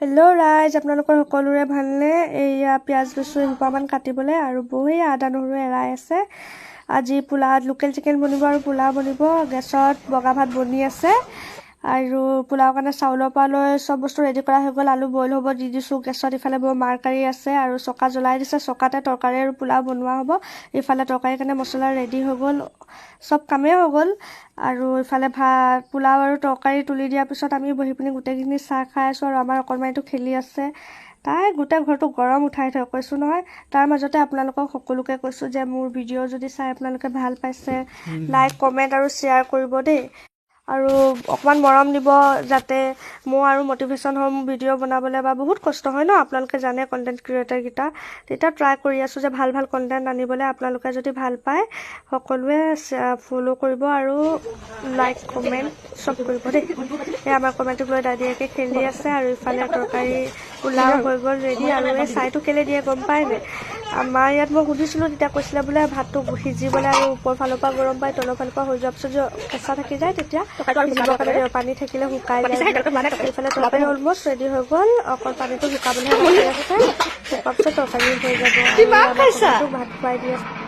Hello' ৰাইজ, আপোনালোকৰ সকলোৰে ভালনে? এয়া পিঁয়াজ লৈছোঁ এসোপামান কাটিবলৈ আৰু বহি আদা নহৰু এৰাই আছে। আজি পোলাও লোকেল চিকেন বনিব আৰু পোলাও বনিব। গেছত বগা ভাত বনি আছে আৰু পোলাও কাৰণে চাউলৰ পৰা লৈ চব বস্তু ৰেডি কৰা হৈ গ'ল। আলু বইল হ'ব দি দিছোঁ গেছত। ইফালে বৰ মাৰ কাৰি আছে আৰু চকা জ্বলাই দিছে। চকাতে তৰকাৰী আৰু পোলাও বনোৱা হ'ব। ইফালে তৰকাৰীৰ কাৰণে মছলা ৰেডি হৈ গ'ল, চব কামেই হৈ গ'ল। আৰু ইফালে ভাত পোলাও আৰু তৰকাৰী তুলি দিয়াৰ পিছত আমি বহি পিনি গোটেইখিনি চাহ খাই আছোঁ আৰু আমাৰ অকণমানিটো খেলি আছে। তাই গোটেই ঘৰটো গৰম উঠাই থয়, কৈছোঁ নহয়। তাৰ মাজতে আপোনালোকক সকলোকে কৈছোঁ যে মোৰ ভিডিঅ' যদি চাই আপোনালোকে ভাল পাইছে, লাইক কমেণ্ট আৰু শ্বেয়াৰ কৰিব দেই। আৰু অকণমান মৰম দিব যাতে মোৰ আৰু মটিভেশ্যন হয় মোৰ ভিডিঅ' বনাবলৈ। বা বহুত কষ্ট হয় ন, আপোনালোকে জানে কণ্টেণ্ট ক্ৰিয়েটাৰকেইটা। তেতিয়া ট্ৰাই কৰি আছোঁ যে ভাল ভাল কণ্টেণ্ট আনিবলৈ। আপোনালোকে যদি ভাল পায় সকলোৱে ফ'ল' কৰিব আৰু লাইক কমেণ্ট চব কৰিব দেই। এই আমাৰ কমেণ্টটোক লৈ দাদীয়েকে খেলি আছে আৰু ইফালে তৰকাৰী পোলাও হৈ গ'ল ৰেডি। আৰু এই ছাইটো কেলৈ দিয়ে গম পায় নাই? আমাৰ ইয়াত মই সুধিছিলোঁ, তেতিয়া কৈছিলে বোলে ভাতটো সিজিবলৈ আৰু ওপৰ ফালৰ পৰা গৰম পায়, তলৰ ফালৰ পৰা হৈ যোৱাৰ পিছত যে কেঁচা থাকি যায় তেতিয়া সিজিবৰ কাৰণে পানী থাকিলে শুকাই যায়। এইফালে তৰকাৰী অলমষ্ট ৰেডি হৈ গ'ল, অকল পানীটো শুকাবলৈহে বাকী আছে। শুকোৱাৰ পিছত তৰকাৰী হৈ যাব। ভাত খুৱাই দি আছে।